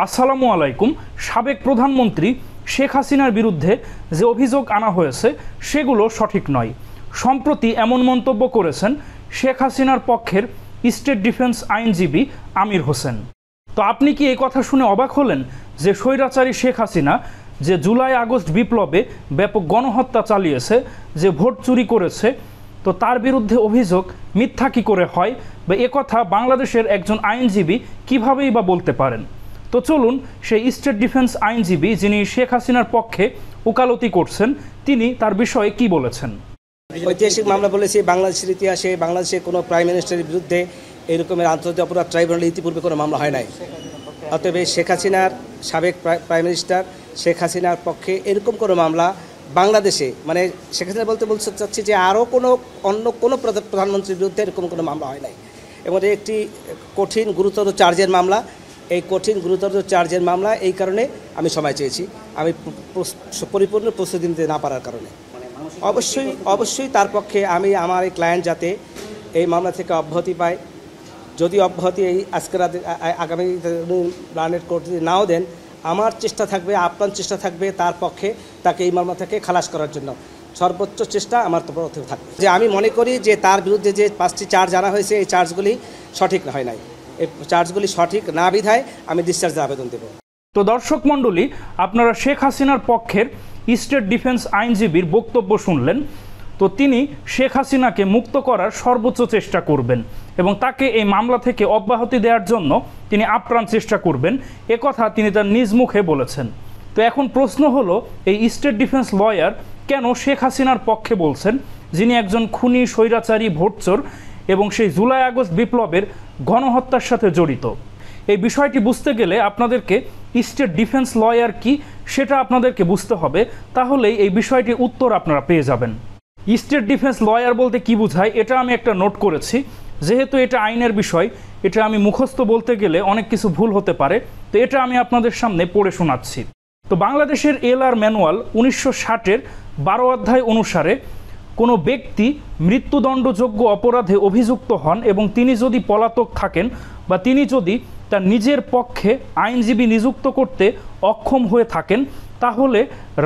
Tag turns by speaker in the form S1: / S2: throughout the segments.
S1: আসসালামু আলাইকুম। সাবেক প্রধানমন্ত্রী শেখ হাসিনার বিরুদ্ধে যে অভিযোগ আনা হয়েছে সেগুলো সঠিক নয়। সম্প্রতি এমন মন্তব্য করেছেন শেখ হাসিনার পক্ষের স্টেট ডিফেন্স আইনজীবী আমির হোসেন। তো আপনি কি এই কথা শুনে অবাক হলেন যে স্বৈরাচারী শেখ হাসিনা যে জুলাই আগস্ট বিপ্লবে ব্যাপক গণহত্যা চালিয়েছে, যে ভোট চুরি করেছে, তো তার বিরুদ্ধে অভিযোগ মিথ্যা কী করে হয় বা একথা বাংলাদেশের একজন আইনজীবী কীভাবেই বা বলতে পারেন? তো চলুন সেই স্টেট ডিফেন্স আইনজীবী যিনি শেখ হাসিনার পক্ষে ওকালতি করছেন তিনি তার বিষয়ে কি বলেছেন।
S2: ঐতিহাসিক মামলা বলেছি, বাংলাদেশের ইতিহাসে বাংলাদেশে কোনো প্রাইম মিনিস্টারের বিরুদ্ধে এই রকমের আন্তর্জাতিক অপরাধ ট্রাইব্যুনালে ইতিপূর্বে কোনো মামলা হয় নাই। অতএব শেখ হাসিনার সাবেক প্রাইম মিনিস্টার শেখ হাসিনার পক্ষে এরকম কোনো মামলা বাংলাদেশে, মানে শেখ হাসিনা বলতে চাচ্ছি যে আরও অন্য কোনো প্রধানমন্ত্রীর বিরুদ্ধে এরকম কোনো মামলা হয় নাই। এবং একটি কঠিন গুরুতর চার্জের মামলা। এই কঠিন গুরুতর চার্জের মামলা, এই কারণে আমি সময় চেয়েছি, আমি পরিপূর্ণ প্রস্তুতি নিতে না পারার কারণে। অবশ্যই তার পক্ষে আমি আমার এই ক্লায়েন্ট যাতে এই মামলা থেকে অব্যাহতি পায়, যদি অব্যাহতি এই আজকের আগামী প্ল্যানেট কোর্ট যদি নাও দেন, আমার চেষ্টা থাকবে, আপ্রাণ চেষ্টা থাকবে তার পক্ষে তাকে এই মামলা থেকে খালাস করার জন্য সর্বোচ্চ চেষ্টা আমার তরফ থেকে থাকবে। যে আমি মনে করি যে তার বিরুদ্ধে যে 5টি চার্জ আনা হয়েছে এই চার্জগুলি সঠিক হয় নাই, এই চার্জগুলি সঠিক না বিধায় আমি ডিসচার্জের আবেদন দেব।
S1: তো দর্শক মণ্ডলী, আপনারা শেখ হাসিনার পক্ষের স্টেট ডিফেন্স আইনজীবীর বক্তব্য শুনলেন। তো তিনি শেখ হাসিনাকে মুক্ত করার সর্বোচ্চ চেষ্টা করবেন এবং তাকে এই মামলা থেকে অব্যাহতি দেওয়ার জন্য তিনি আপ্রাণ চেষ্টা করবেন, একথা তিনি তার নিজ মুখে বলেছেন। তো এখন প্রশ্ন হলো, এই স্টেট ডিফেন্স লয়ার কেন শেখ হাসিনার পক্ষে বলছেন, যিনি একজন খুনি, স্বৈরাচারী, ভোটচোর এবং সেই জুলাই আগস্ট বিপ্লবের গণহত্যার সাথে জড়িত? এই বিষয়টি বুঝতে গেলে আপনাদেরকে স্টেট ডিফেন্স লয়ার কি সেটা আপনাদেরকে বুঝতে হবে, তাহলেই এই বিষয়টির উত্তর আপনারা পেয়ে যাবেন। স্টেট ডিফেন্স লয়ার বলতে কি বোঝায় এটা আমি একটা নোট করেছি, যেহেতু এটা আইনের বিষয়, এটা আমি মুখস্থ বলতে গেলে অনেক কিছু ভুল হতে পারে, তো এটা আমি আপনাদের সামনে পড়ে শোনাচ্ছি। তো বাংলাদেশের এলআর ম্যানুয়াল 1960-এর 12 অধ্যায় অনুসারে কোনো ব্যক্তি মৃত্যুদণ্ডযোগ্য অপরাধে অভিযুক্ত হন এবং তিনি যদি পলাতক থাকেন বা তিনি যদি তার নিজের পক্ষে আইনজীবী নিযুক্ত করতে অক্ষম হয়ে থাকেন, তাহলে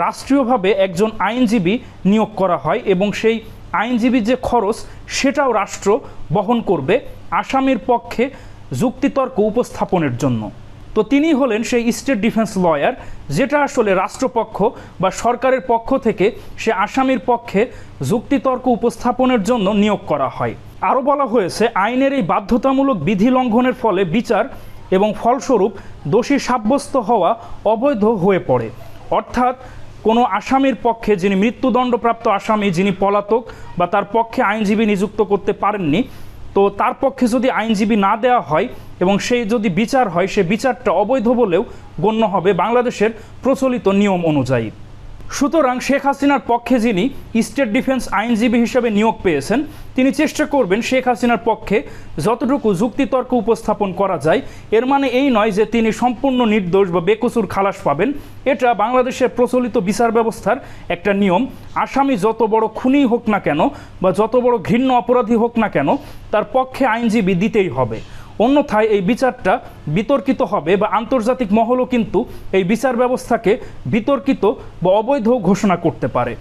S1: রাষ্ট্রীয়ভাবে একজন আইনজীবী নিয়োগ করা হয় এবং সেই আইনজীবীর যে খরচ সেটাও রাষ্ট্র বহন করবে আসামির পক্ষে যুক্তিতর্ক উপস্থাপনের জন্য। তো তিনি হলেন সেই স্টেট ডিফেন্স লয়ার, যেটা আসলে রাষ্ট্রপক্ষ বা সরকারের পক্ষ থেকে সে আসামির পক্ষে যুক্তিতর্ক উপস্থাপনের জন্য নিয়োগ করা হয়। আরও বলা হয়েছে, আইনের এই বাধ্যতামূলক বিধি লঙ্ঘনের ফলে বিচার এবং ফলস্বরূপ দোষী সাব্যস্ত হওয়া অবৈধ হয়ে পড়ে। অর্থাৎ কোনো আসামির পক্ষে, যিনি মৃত্যুদণ্ডপ্রাপ্ত আসামি, যিনি পলাতক বা তার পক্ষে আইনজীবী নিযুক্ত করতে পারেননি, তো তার পক্ষে যদি আইনজীবী না দেওয়া হয় এবং সেই যদি বিচার হয়, সে বিচারটা অবৈধ বলেও গণ্য হবে বাংলাদেশের প্রচলিত নিয়ম অনুযায়ী। সুতরাং শেখ হাসিনার পক্ষে যিনি স্টেট ডিফেন্স আইনজীবী হিসেবে নিয়োগ পেয়েছেন, তিনি চেষ্টা করবেন শেখ হাসিনার পক্ষে যতটুকু যুক্তিতর্ক উপস্থাপন করা যায়। এর মানে এই নয় যে তিনি সম্পূর্ণ নির্দোষ বা বেকসুর খালাস পাবেন। এটা বাংলাদেশের প্রচলিত বিচার ব্যবস্থার একটা নিয়ম। আসামি যত বড় খুনি হোক না কেন বা যত বড় ঘৃণ্য অপরাধী হোক না কেন, তার পক্ষে আইনজীবী দিতেই হবে, অন্যথায় এই বিচারটা বিতর্কিত হবে বা আন্তর্জাতিক মহলও কিন্তু এই বিচার ব্যবস্থাকে বিতর্কিত বা অবৈধ ঘোষণা করতে পারে।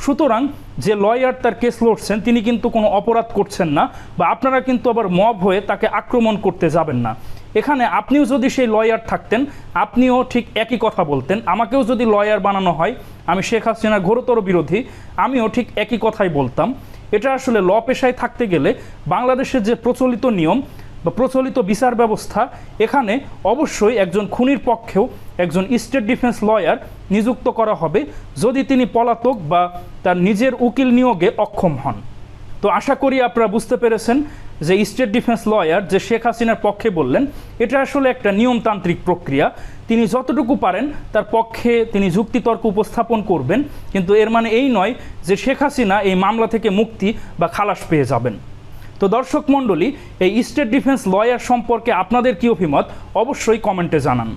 S1: সুতরাং যে লয়ার তার কেস লড়ছেন তিনি কিন্তু কোনো অপরাধ করছেন না, বা আপনারা কিন্তু আবার মব হয়ে তাকে আক্রমণ করতে যাবেন না। এখানে আপনিও যদি সেই লয়ার থাকতেন, আপনিও ঠিক একই কথা বলতেন। আমাকেও যদি লয়ার বানানো হয়, আমি শেখ হাসিনার ঘোরতর বিরোধী, আমিও ঠিক একই কথাই বলতাম। এটা আসলে ল পেশায় থাকতে গেলে বাংলাদেশের যে প্রচলিত নিয়ম বা প্রচলিত বিচার ব্যবস্থা, এখানে অবশ্যই একজন খুনির পক্ষেও একজন স্টেট ডিফেন্স লয়ার নিযুক্ত করা হবে যদি তিনি পলাতক বা তার নিজের উকিল নিয়োগে অক্ষম হন। তো আশা করি আপনারা বুঝতে পেরেছেন যে স্টেট ডিফেন্স লয়ার যে শেখ হাসিনার পক্ষে বললেন, এটা আসলে একটা নিয়মতান্ত্রিক প্রক্রিয়া। তিনি যতটুকু পারেন তার পক্ষে তিনি যুক্তিতর্ক উপস্থাপন করবেন, কিন্তু এর মানে এই নয় যে শেখ হাসিনা এই মামলা থেকে মুক্তি বা খালাস পেয়ে যাবেন। তো দর্শক মণ্ডলী, এই স্টেট ডিফেন্স লয়ার সম্পর্কে আপনাদের কী অভিমত অবশ্যই কমেন্টে জানান।